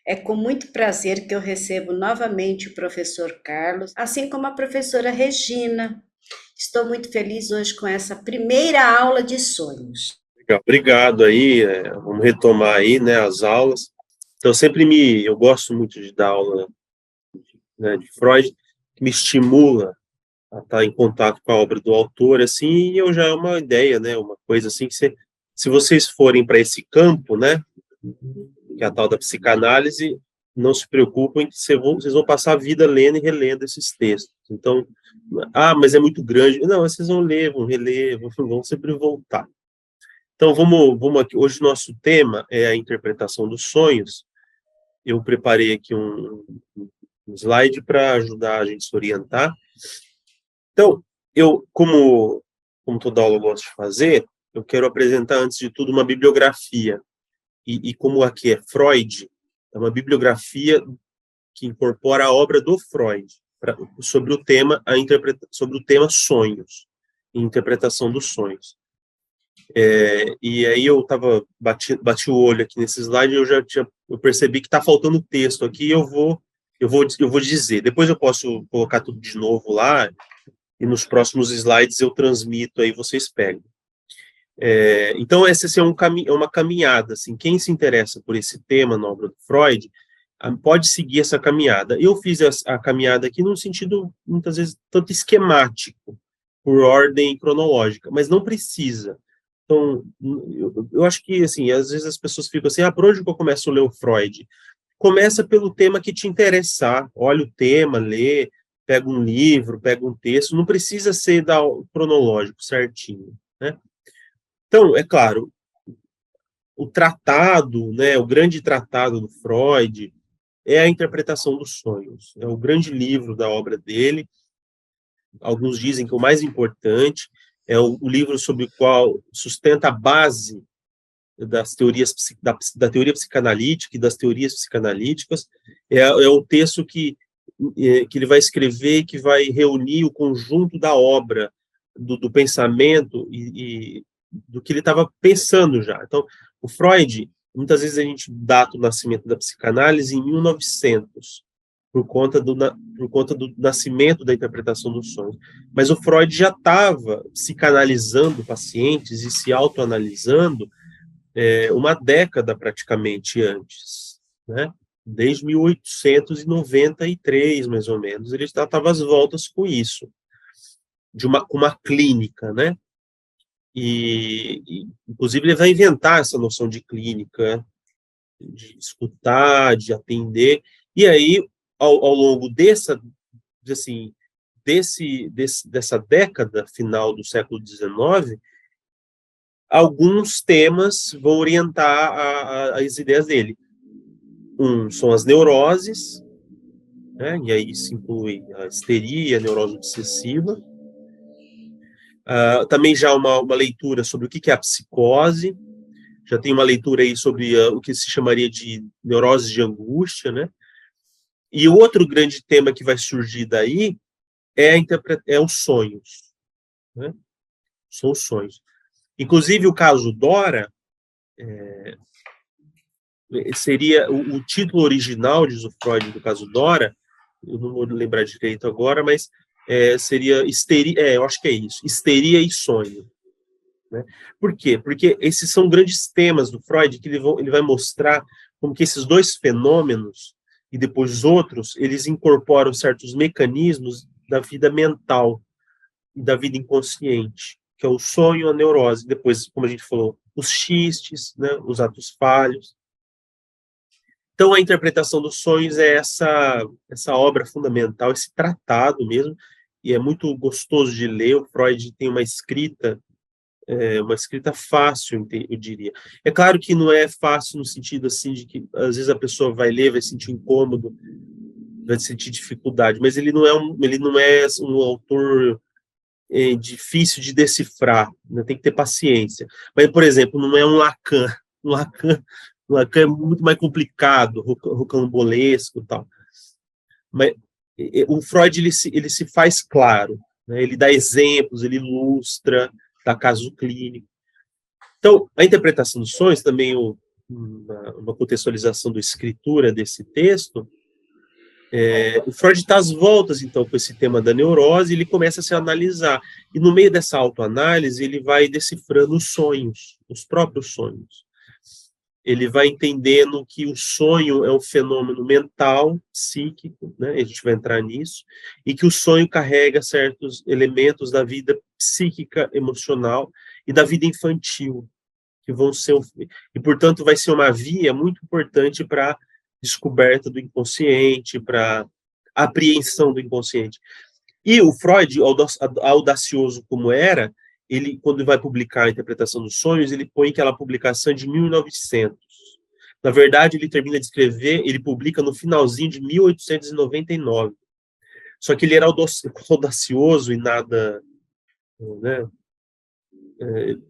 É com muito prazer que eu recebo novamente o professor Carlos, assim como a professora Regina. Estou muito feliz hoje com essa primeira aula de sonhos. Legal, obrigado aí, vamos retomar aí, né, as aulas. Então, eu gosto muito de dar aula, né, de Freud, que me estimula a estar em contato com a obra do autor, assim, e eu já é uma ideia, né, uma coisa assim, se vocês forem para esse campo, né, que é a tal da psicanálise, não se preocupem que vocês vão passar a vida lendo e relendo esses textos. Então, mas é muito grande. Não, vocês vão ler, vão reler, vão sempre voltar. Então, vamos aqui. Hoje o nosso tema é a interpretação dos sonhos. Eu preparei aqui um slide para ajudar a gente a se orientar. Então, como toda aula eu gosto de fazer, eu quero apresentar, antes de tudo, uma bibliografia. E como aqui é Freud, é uma bibliografia que incorpora a obra do Freud sobre o tema sobre o tema sonhos, interpretação dos sonhos. E aí bati o olho aqui nesse slide, eu percebi que está faltando texto aqui, eu vou dizer. Depois eu posso colocar tudo de novo lá, e nos próximos slides eu transmito, aí vocês pegam. Então, essa assim, é uma caminhada. Assim, quem se interessa por esse tema na obra do Freud pode seguir essa caminhada. Eu fiz a caminhada aqui num sentido, muitas vezes, tanto esquemático, por ordem cronológica, mas não precisa. Então, eu acho que, assim, às vezes as pessoas ficam assim, por onde que eu começo a ler o Freud? Começa pelo tema que te interessar, olha o tema, lê, pega um livro, pega um texto, não precisa ser cronológico certinho, né? Então, é claro, o tratado, né, o grande tratado do Freud é a interpretação dos sonhos. É o grande livro da obra dele. Alguns dizem que o mais importante é o livro sobre o qual sustenta a base das teorias da teoria psicanalítica e das teorias psicanalíticas. É o texto que ele vai escrever, que vai reunir o conjunto da obra, do pensamento e do que ele estava pensando já. Então, o Freud, muitas vezes a gente data o nascimento da psicanálise em 1900, por conta do nascimento da interpretação dos sonhos. Mas o Freud já estava psicanalizando pacientes e se autoanalisando uma década praticamente antes, né? Desde 1893, mais ou menos, ele já estava às voltas com isso, com uma clínica, né? Inclusive, ele vai inventar essa noção de clínica, de escutar, de atender, e aí, ao longo assim, dessa década final do século XIX, alguns temas vão orientar as ideias dele. São as neuroses, né, e aí se inclui a histeria, a neurose obsessiva. Também já uma leitura sobre o que é a psicose, já tem uma leitura aí sobre o que se chamaria de neurose de angústia, né? E o outro grande tema que vai surgir daí é os sonhos, né? São os sonhos. Inclusive, o caso Dora seria o título original, diz o Freud, do caso Dora, eu não vou lembrar direito agora, mas seria histeria, eu acho que é isso, histeria e sonho. Né? Por quê? Porque esses são grandes temas do Freud que ele vai mostrar como que esses dois fenômenos e depois os outros, eles incorporam certos mecanismos da vida mental e da vida inconsciente, que é o sonho, a neurose, depois, como a gente falou, os xistes, né, os atos falhos. Então, a interpretação dos sonhos é essa obra fundamental, esse tratado mesmo, e é muito gostoso de ler. O Freud tem uma escrita fácil, eu diria. É claro que não é fácil no sentido assim de que às vezes a pessoa vai ler, vai sentir incômodo, vai sentir dificuldade, mas ele não é um autor difícil de decifrar, né? Tem que ter paciência. Mas, por exemplo, não é um Lacan. Um Lacan é muito mais complicado, rocambolesco e tal. Mas o Freud ele se faz claro, né? Ele dá exemplos, ele ilustra, dá caso clínico. Então, a interpretação dos sonhos, também uma contextualização da escritura desse texto, o Freud está às voltas, então, com esse tema da neurose, ele começa a se analisar. E no meio dessa autoanálise, ele vai decifrando os sonhos, os próprios sonhos. Ele vai entendendo que o sonho é um fenômeno mental, psíquico, né? A gente vai entrar nisso, e que o sonho carrega certos elementos da vida psíquica, emocional e da vida infantil, que vão ser, e portanto vai ser uma via muito importante para descoberta do inconsciente, para apreensão do inconsciente. E o Freud, audacioso como era, ele, quando vai publicar a interpretação dos sonhos, ele põe aquela publicação de 1900. Na verdade, ele termina de escrever, ele publica no finalzinho de 1899. Só que ele era audacioso e nada, né?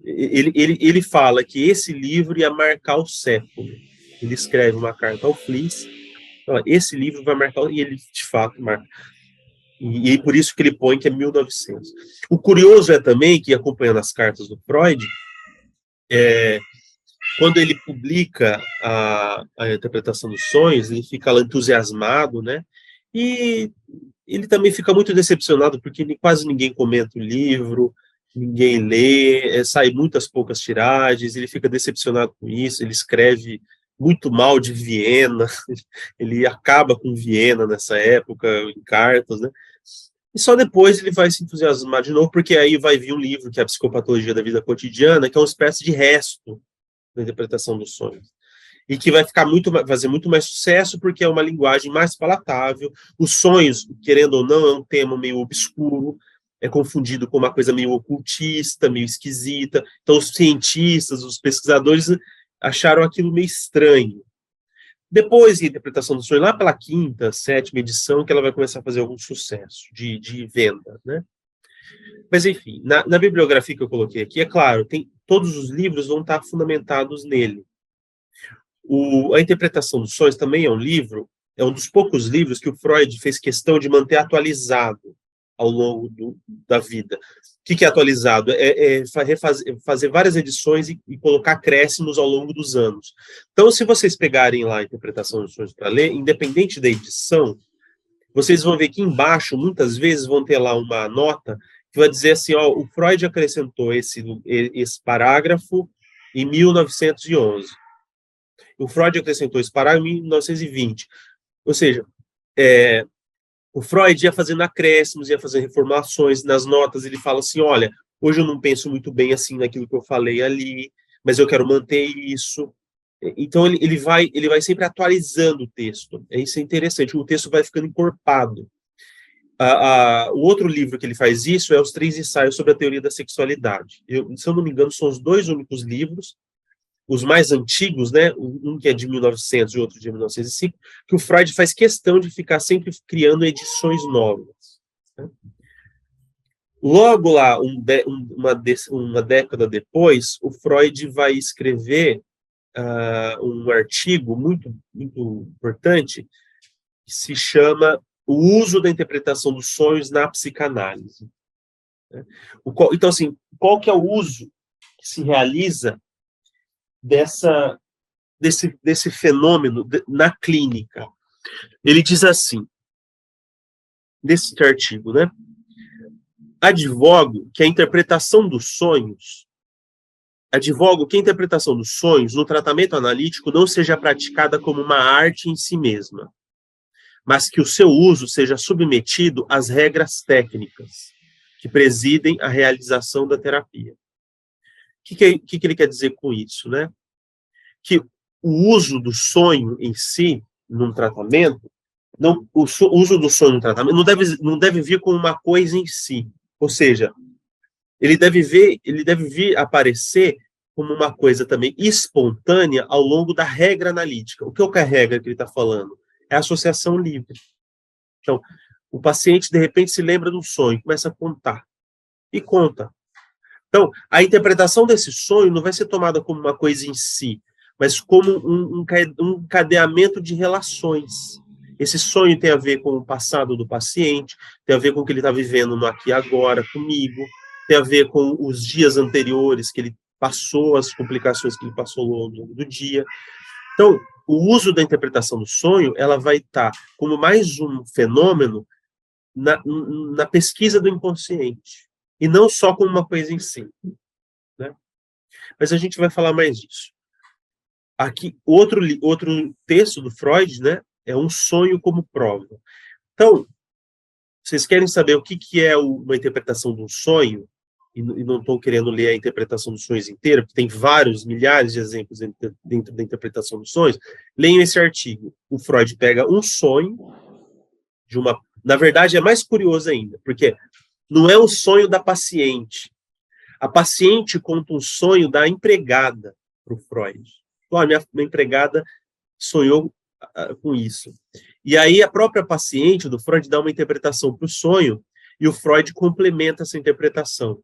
Ele fala que esse livro ia marcar o século. Ele escreve uma carta ao Fliess, esse livro vai marcar, e ele de fato marca. E por isso que ele põe que é 1900. O curioso é também que, acompanhando as cartas do Freud, quando ele publica a interpretação dos sonhos, ele fica lá entusiasmado, né? E ele também fica muito decepcionado, porque quase ninguém comenta o livro, ninguém lê, sai muitas poucas tiragens, ele fica decepcionado com isso, ele escreve muito mal de Viena, ele acaba com Viena nessa época, em cartas, né? E só depois ele vai se entusiasmar de novo, porque aí vai vir um livro, que é a Psicopatologia da Vida Cotidiana, que é uma espécie de resto da interpretação dos sonhos. E que vai fazer muito mais sucesso, porque é uma linguagem mais palatável. Os sonhos, querendo ou não, é um tema meio obscuro, é confundido com uma coisa meio ocultista, meio esquisita. Então, os cientistas, os pesquisadores acharam aquilo meio estranho. Depois, a interpretação do sonho, lá pela quinta, sétima edição, que ela vai começar a fazer algum sucesso de venda, né? Mas, enfim, na bibliografia que eu coloquei aqui, é claro, todos os livros vão estar fundamentados nele. A interpretação dos sonhos também é um dos poucos livros que o Freud fez questão de manter atualizado ao longo da vida. O que é atualizado? Fazer várias edições e colocar acréscimos ao longo dos anos. Então, se vocês pegarem lá a interpretação dos sonhos para ler, independente da edição, vocês vão ver que embaixo, muitas vezes, vão ter lá uma nota que vai dizer assim, ó, o Freud acrescentou esse parágrafo em 1911. O Freud acrescentou esse parágrafo em 1920. Ou seja, o Freud ia fazendo acréscimos, ia fazendo reformulações nas notas, ele fala assim, olha, hoje eu não penso muito bem assim naquilo que eu falei ali, mas eu quero manter isso. Então, ele vai sempre atualizando o texto. Isso é interessante, o texto vai ficando encorpado. O outro livro que ele faz isso é Os Três Ensaios sobre a Teoria da Sexualidade. Se eu não me engano, são os dois únicos livros, os mais antigos, né, um que é de 1900 e outro de 1905, que o Freud faz questão de ficar sempre criando edições novas. Né? Logo lá, uma década depois, o Freud vai escrever um artigo muito, muito importante, que se chama O Uso da Interpretação dos Sonhos na Psicanálise. Né? Então, assim, qual que é o uso que se realiza desse fenômeno na clínica? Ele diz assim, nesse artigo, né? Advogo que a interpretação dos sonhos no tratamento analítico não seja praticada como uma arte em si mesma, mas que o seu uso seja submetido às regras técnicas que presidem a realização da terapia. O que ele quer dizer com isso, né? Que o uso do sonho em si, num tratamento, o uso do sonho no tratamento não deve vir como uma coisa em si. Ou seja, ele deve vir aparecer como uma coisa também espontânea ao longo da regra analítica. O que é a regra que ele está falando? É a associação livre. Então, o paciente, de repente, se lembra do sonho, começa a contar. E conta. Então, a interpretação desse sonho não vai ser tomada como uma coisa em si, mas como um encadeamento de relações. Esse sonho tem a ver com o passado do paciente, tem a ver com o que ele está vivendo no aqui e agora comigo, tem a ver com os dias anteriores que ele passou, as complicações que ele passou ao longo do dia. Então, o uso da interpretação do sonho, ela vai estar como mais um fenômeno na pesquisa do inconsciente, e não só como uma coisa em si, né? Mas a gente vai falar mais disso. Aqui, outro texto do Freud, né, é Um Sonho como Prova. Então, vocês querem saber o que é uma interpretação de um sonho? E não estou querendo ler a interpretação dos sonhos inteira, porque tem vários, milhares de exemplos dentro da interpretação dos sonhos. Leiam esse artigo. O Freud pega um sonho de uma... Na verdade, é mais curioso ainda, porque não é o sonho da paciente. A paciente conta um sonho da empregada para o Freud. Minha empregada sonhou com isso. E aí a própria paciente do Freud dá uma interpretação para o sonho, e o Freud complementa essa interpretação.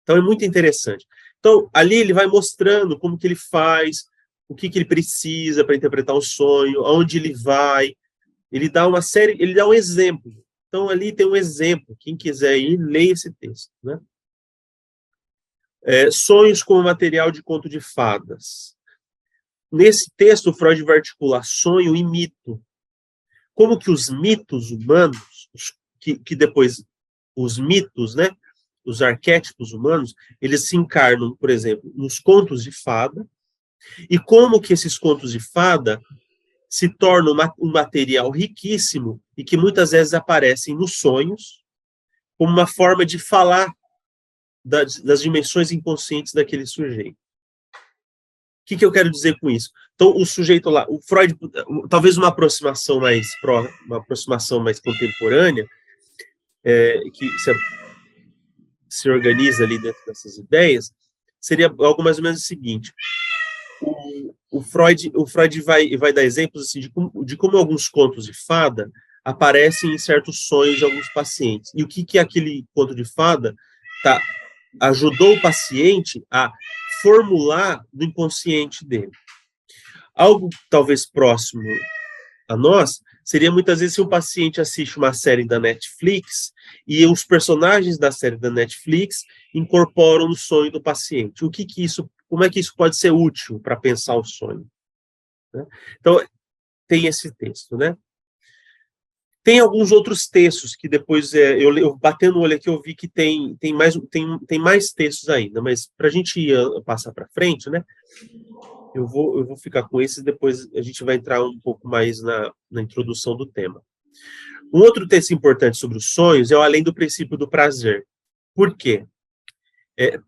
Então é muito interessante. Então, ali ele vai mostrando como que ele faz, o que ele precisa para interpretar o sonho, aonde ele vai. Ele dá uma série, ele dá um exemplo. Então, ali tem um exemplo. Quem quiser ir, leia esse texto, né? Sonhos como material de conto de fadas. Nesse texto, o Freud vai articular sonho e mito. Como que os mitos humanos, que depois os mitos, né, os arquétipos humanos, eles se encarnam, por exemplo, nos contos de fada, e como que esses contos de fada se tornam um material riquíssimo e que muitas vezes aparecem nos sonhos como uma forma de falar das dimensões inconscientes daquele sujeito. O que eu quero dizer com isso? Então, o sujeito lá, o Freud, talvez uma aproximação mais contemporânea, que se organiza ali dentro dessas ideias, seria algo mais ou menos o seguinte: o Freud vai dar exemplos assim, de como alguns contos de fada aparecem em certos sonhos de alguns pacientes. E o que aquele conto de fada ajudou o paciente a formular do inconsciente dele. Algo talvez próximo a nós seria muitas vezes se um paciente assiste uma série da Netflix e os personagens da série da Netflix incorporam no sonho do paciente. Como é que isso pode ser útil para pensar o sonho? Né? Então, tem esse texto, né? Tem alguns outros textos que depois, eu batendo o olho aqui, eu vi que tem mais textos ainda, mas para a gente passar para frente, né? Eu vou ficar com esses, depois a gente vai entrar um pouco mais na introdução do tema. Um outro texto importante sobre os sonhos é o Além do Princípio do Prazer. Por quê? É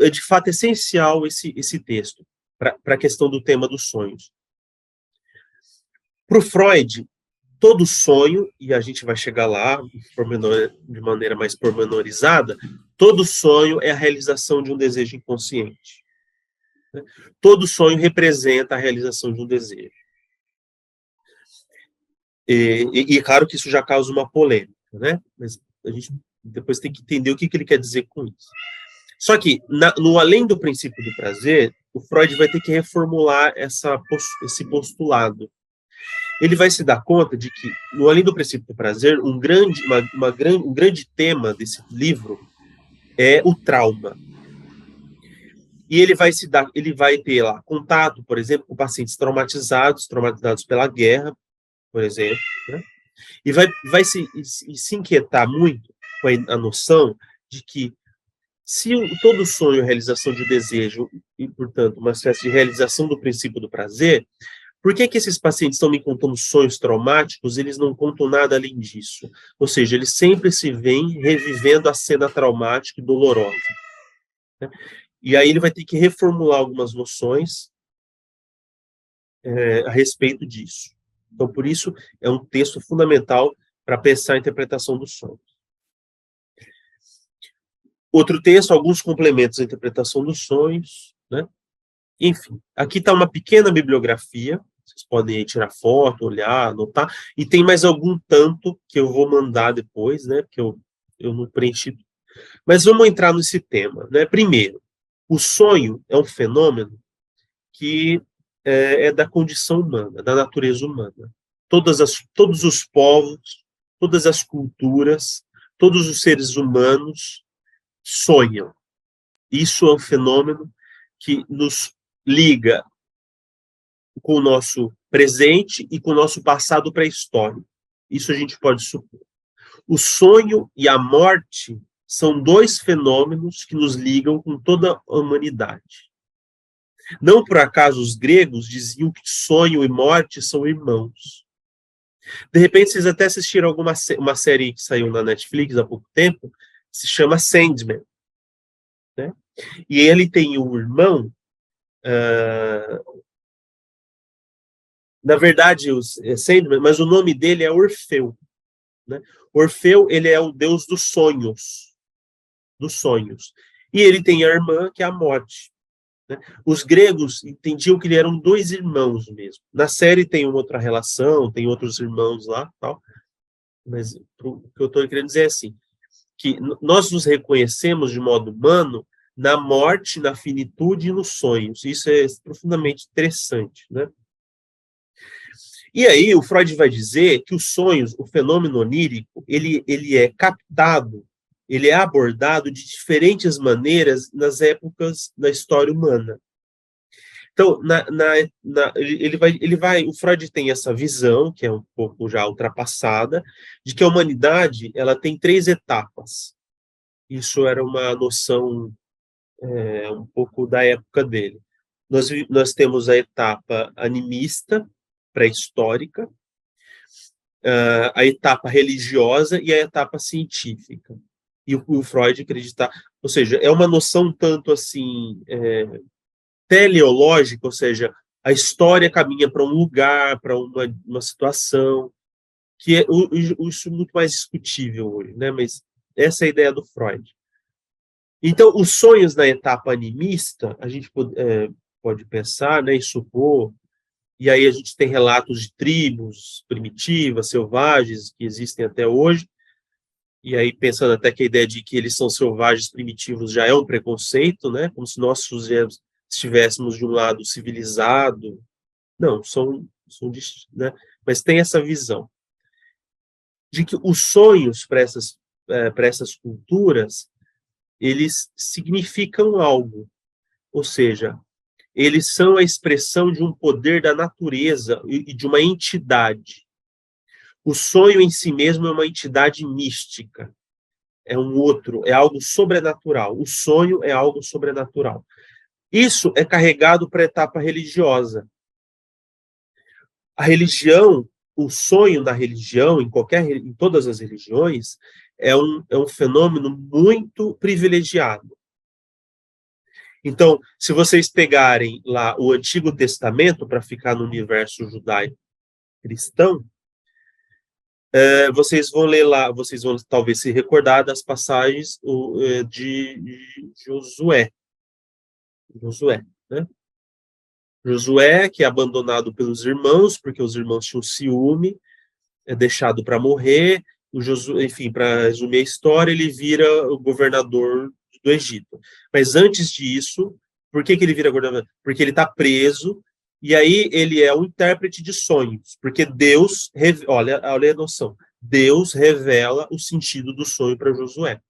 de fato essencial esse texto para a questão do tema dos sonhos. Para o Freud, todo sonho, e a gente vai chegar lá de maneira mais pormenorizada, todo sonho é a realização de um desejo inconsciente. Todo sonho representa a realização de um desejo. E claro que isso já causa uma polêmica, né? Mas a gente depois tem que entender o que ele quer dizer com isso. Só que, no Além do Princípio do Prazer, o Freud vai ter que reformular esse postulado. Ele vai se dar conta de que, no Além do Princípio do Prazer, um grande tema desse livro é o trauma. E ele vai ter lá contato, por exemplo, com pacientes traumatizados pela guerra, por exemplo, né? E vai se inquietar muito com a noção de que se todo sonho é realização de um desejo e, portanto, uma espécie de realização do princípio do prazer, por que esses pacientes estão me contando sonhos traumáticos e eles não contam nada além disso? Ou seja, eles sempre se veem revivendo a cena traumática e dolorosa. Né? E aí ele vai ter que reformular algumas noções a respeito disso. Então, por isso, é um texto fundamental para pensar a interpretação dos sonhos. Outro texto, alguns complementos à interpretação dos sonhos, né? Enfim, aqui está uma pequena bibliografia, vocês podem aí tirar foto, olhar, anotar, e tem mais algum tanto que eu vou mandar depois, né? Porque eu não preenchi. Mas vamos entrar nesse tema, né? Primeiro, o sonho é um fenômeno que é da condição humana, da natureza humana. Todos os povos, todas as culturas, todos os seres humanos sonham. Isso é um fenômeno que nos liga com o nosso presente e com o nosso passado pré-histórico. Isso a gente pode supor. O sonho e a morte são dois fenômenos que nos ligam com toda a humanidade. Não por acaso os gregos diziam que sonho e morte são irmãos. De repente, vocês até assistiram uma série que saiu na Netflix há pouco tempo, se chama Sandman. Né? E ele tem um irmão, na verdade, Sandman, mas o nome dele é Orfeu. Né? Orfeu, ele é o deus dos sonhos. E ele tem a irmã, que é a morte. Né? Os gregos entendiam que eles eram dois irmãos mesmo. Na série tem uma outra relação, tem outros irmãos lá, tal. Mas o que eu estou querendo dizer é assim, que nós nos reconhecemos de modo humano na morte, na finitude e nos sonhos. Isso é profundamente interessante, né? E aí o Freud vai dizer que os sonhos, o fenômeno onírico, ele é captado, ele é abordado de diferentes maneiras nas épocas da história humana. Então, o Freud tem essa visão, que é um pouco já ultrapassada, de que a humanidade ela tem 3 etapas. Isso era uma noção um pouco da época dele. Nós temos a etapa animista, pré-histórica, a etapa religiosa e a etapa científica. E o Freud acredita, ou seja, é uma noção tanto assim teleológica, ou seja, a história caminha para um lugar, para uma situação, que é isso muito mais discutível hoje, né? Mas essa é a ideia do Freud. Então, os sonhos na etapa animista, a gente pode pensar, né, e supor, e aí a gente tem relatos de tribos primitivas, selvagens, que existem até hoje, e aí pensando até que a ideia de que eles são selvagens primitivos já é um preconceito, né, como se nós estivéssemos de um lado civilizado. Não, né, mas tem essa visão de que os sonhos para essas culturas, eles significam algo, ou seja, eles são a expressão de um poder da natureza e de uma entidade. O sonho em si mesmo é uma entidade mística, é algo sobrenatural. O sonho é algo sobrenatural. Isso é carregado para a etapa religiosa. A religião, o sonho da religião, em todas as religiões, é um fenômeno muito privilegiado. Então, se vocês pegarem lá o Antigo Testamento, para ficar no universo judaico-cristão, vocês vão ler lá, vocês vão talvez se recordar das passagens de Josué. Né? Josué, que é abandonado pelos irmãos, porque os irmãos tinham ciúme, é deixado para morrer. Enfim, para resumir a história, ele vira o governador do Egito. Mas antes disso, por que ele vira governador? Porque ele está preso, e aí ele é um intérprete de sonhos, porque Deus, olha a noção, Deus revela o sentido do sonho para Josué.